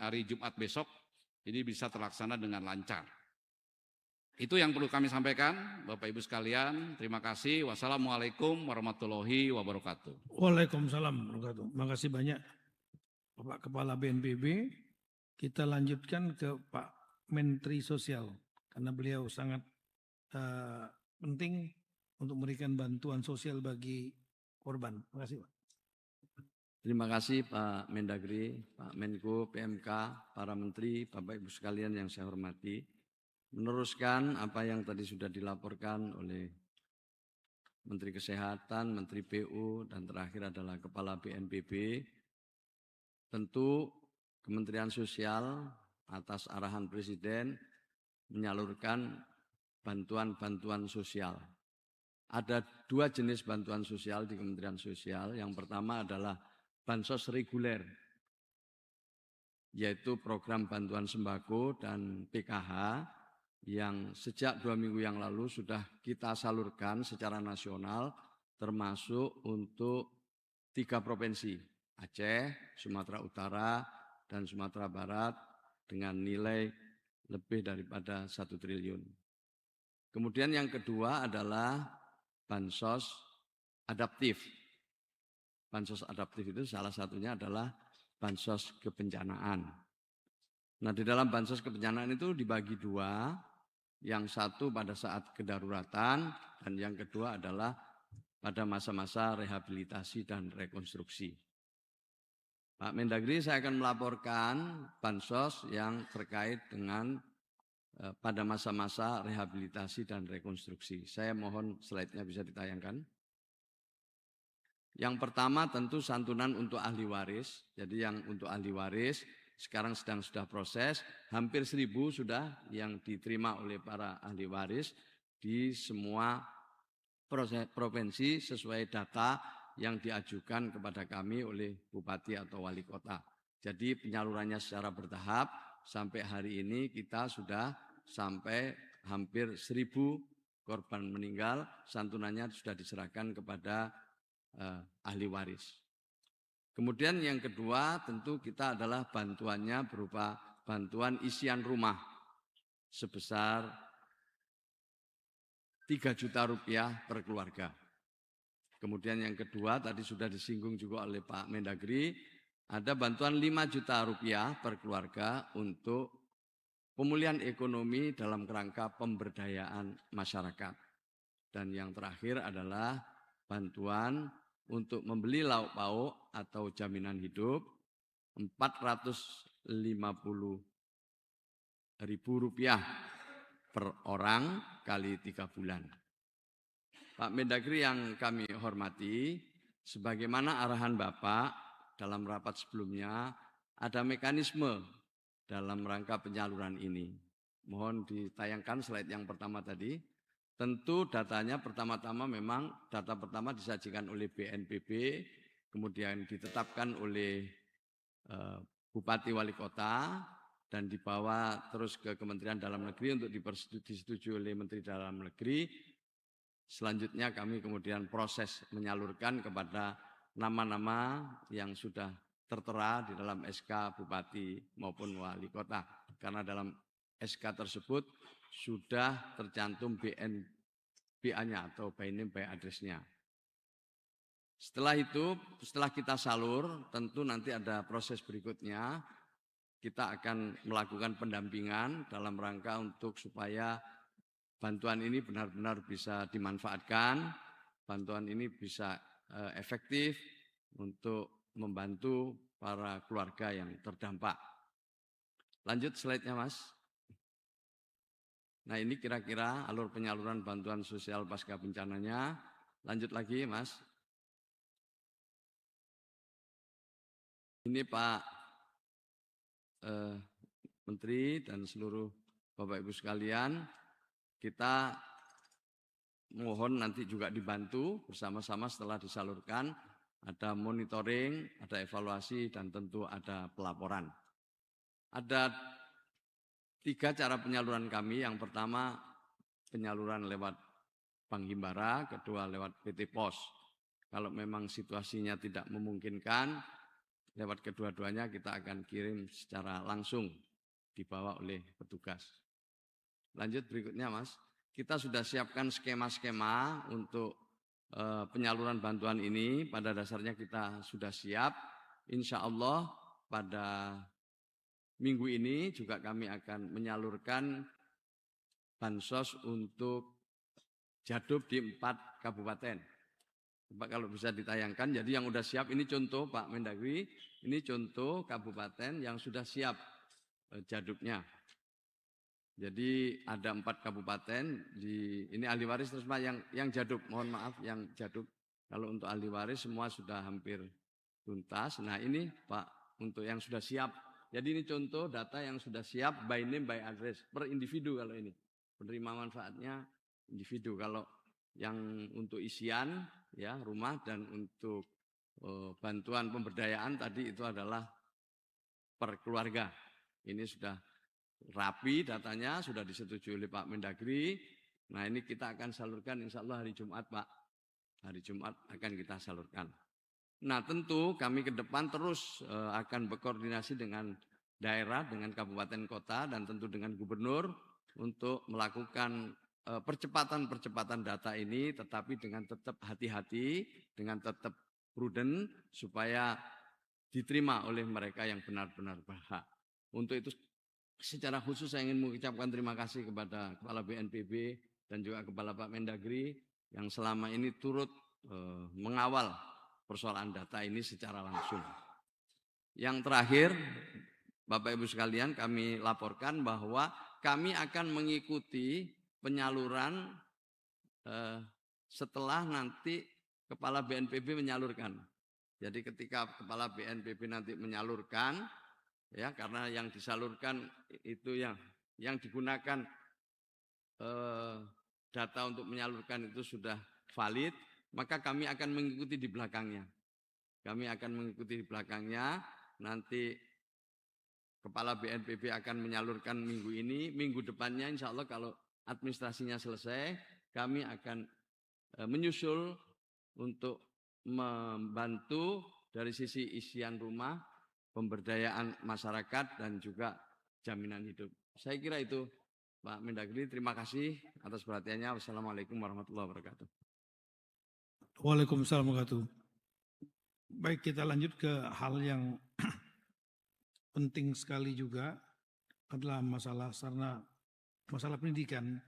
hari Jumat besok ini bisa terlaksana dengan lancar. Itu yang perlu kami sampaikan, Bapak Ibu sekalian. Terima kasih. Wassalamualaikum warahmatullahi wabarakatuh. Waalaikumsalam warahmatullahi wabarakatuh. Terima kasih banyak Bapak Kepala BNPB. Kita lanjutkan ke Pak Menteri Sosial karena beliau sangat penting untuk memberikan bantuan sosial bagi korban. Terima kasih Pak. Terima kasih Pak Mendagri, Pak Menko, PMK, para menteri, Bapak Ibu sekalian yang saya hormati. Meneruskan apa yang tadi sudah dilaporkan oleh Menteri Kesehatan, Menteri PU, dan terakhir adalah Kepala BNPB. Tentu Kementerian Sosial atas arahan Presiden menyalurkan bantuan-bantuan sosial. Ada dua jenis bantuan sosial di Kementerian Sosial. Yang pertama adalah bansos reguler, yaitu program bantuan sembako dan PKH yang sejak 2 minggu yang lalu sudah kita salurkan secara nasional, termasuk untuk 3 provinsi, Aceh, Sumatera Utara, dan Sumatera Barat dengan nilai lebih daripada 1 triliun. Kemudian yang kedua adalah bansos adaptif. Bansos adaptif itu salah satunya adalah bansos kebencanaan. Nah, di dalam bansos kebencanaan itu dibagi 2, yang satu pada saat kedaruratan dan yang kedua adalah pada masa-masa rehabilitasi dan rekonstruksi. Pak Mendagri, saya akan melaporkan bansos yang terkait dengan pada masa-masa rehabilitasi dan rekonstruksi. Saya mohon slide-nya bisa ditayangkan. Yang pertama tentu santunan untuk ahli waris. Jadi yang untuk ahli waris sekarang sudah proses, hampir 1.000 sudah yang diterima oleh para ahli waris di semua provinsi sesuai data yang diajukan kepada kami oleh Bupati atau Wali Kota. Jadi penyalurannya secara bertahap, sampai hari ini kita sudah sampai hampir 1.000 korban meninggal, santunannya sudah diserahkan kepada ahli waris. Kemudian yang kedua tentu kita adalah bantuannya berupa bantuan isian rumah sebesar 3 juta rupiah per keluarga. Kemudian yang kedua tadi sudah disinggung juga oleh Pak Mendagri, ada bantuan 5 juta rupiah per keluarga untuk pemulihan ekonomi dalam kerangka pemberdayaan masyarakat. Dan yang terakhir adalah bantuan untuk membeli lauk pauk atau jaminan hidup 450.000 rupiah per orang kali 3 bulan. Pak Mendagri yang kami hormati, sebagaimana arahan Bapak dalam rapat sebelumnya, ada mekanisme dalam rangka penyaluran ini. Mohon ditayangkan slide yang pertama tadi. Tentu datanya pertama-tama memang data pertama disajikan oleh BNPB, kemudian ditetapkan oleh Bupati Wali Kota dan dibawa terus ke Kementerian Dalam Negeri untuk disetujui oleh Menteri Dalam Negeri. Selanjutnya kami kemudian proses menyalurkan kepada nama-nama yang sudah tertera di dalam SK Bupati maupun Wali Kota. Karena dalam SK tersebut sudah tercantum BA-nya atau by name by address-nya. Setelah itu, setelah kita salur, tentu nanti ada proses berikutnya. Kita akan melakukan pendampingan dalam rangka untuk supaya bantuan ini benar-benar bisa dimanfaatkan, bantuan ini bisa efektif untuk membantu para keluarga yang terdampak. Lanjut slide-nya, Mas. Nah, ini kira-kira alur penyaluran bantuan sosial pasca bencananya. Lanjut lagi, Mas. Ini Pak Menteri dan seluruh Bapak Ibu sekalian, kita mohon nanti juga dibantu bersama-sama setelah disalurkan. Ada monitoring, ada evaluasi, dan tentu ada pelaporan. Ada 3 cara penyaluran kami. Yang pertama penyaluran lewat Bank Himbara, kedua lewat PT Pos. Kalau memang situasinya tidak memungkinkan, lewat kedua-duanya kita akan kirim secara langsung dibawa oleh petugas. Lanjut berikutnya Mas, kita sudah siapkan skema-skema untuk penyaluran bantuan ini. Pada dasarnya kita sudah siap. Insya Allah pada minggu ini juga kami akan menyalurkan bansos untuk Jadub di 4 kabupaten. Pak kalau bisa ditayangkan, jadi yang sudah siap ini contoh Pak Mendagri, ini contoh kabupaten yang sudah siap jadubnya. Jadi ada 4 kabupaten ini ahli waris terus Pak yang jadub, mohon maaf yang jadub. Kalau untuk ahli waris semua sudah hampir tuntas. Nah ini Pak untuk yang sudah siap. Jadi ini contoh data yang sudah siap by name by address per individu kalau ini. Penerima manfaatnya individu. Kalau yang untuk isian ya rumah dan untuk bantuan pemberdayaan tadi itu adalah per keluarga. Ini sudah rapi datanya, sudah disetujui oleh Pak Mendagri. Nah ini kita akan salurkan insya Allah hari Jumat Pak. Hari Jumat akan kita salurkan. Nah tentu kami ke depan terus akan berkoordinasi dengan daerah, dengan kabupaten kota dan tentu dengan gubernur untuk melakukan percepatan data ini, tetapi dengan tetap hati-hati, dengan tetap prudent, supaya diterima oleh mereka yang benar-benar berhak. Untuk itu secara khusus saya ingin mengucapkan terima kasih kepada Kepala BNPB dan juga Kepala Pak Mendagri yang selama ini turut mengawal persoalan data ini secara langsung. Yang terakhir, Bapak Ibu sekalian, kami laporkan bahwa kami akan mengikuti penyaluran setelah nanti Kepala BNPB menyalurkan. Jadi ketika Kepala BNPB nanti menyalurkan, ya karena yang disalurkan itu yang digunakan data untuk menyalurkan itu sudah valid, maka kami akan mengikuti di belakangnya. Kami akan mengikuti di belakangnya, nanti Kepala BNPB akan menyalurkan minggu ini, minggu depannya insya Allah kalau administrasinya selesai, kami akan menyusul untuk membantu dari sisi isian rumah, pemberdayaan masyarakat dan juga jaminan hidup. Saya kira itu Pak Mendagri, terima kasih atas perhatiannya. Wassalamualaikum warahmatullahi wabarakatuh. Waalaikumsalam warahmatullahi wabarakatuh. Baik, kita lanjut ke hal yang penting sekali juga adalah masalah pendidikan.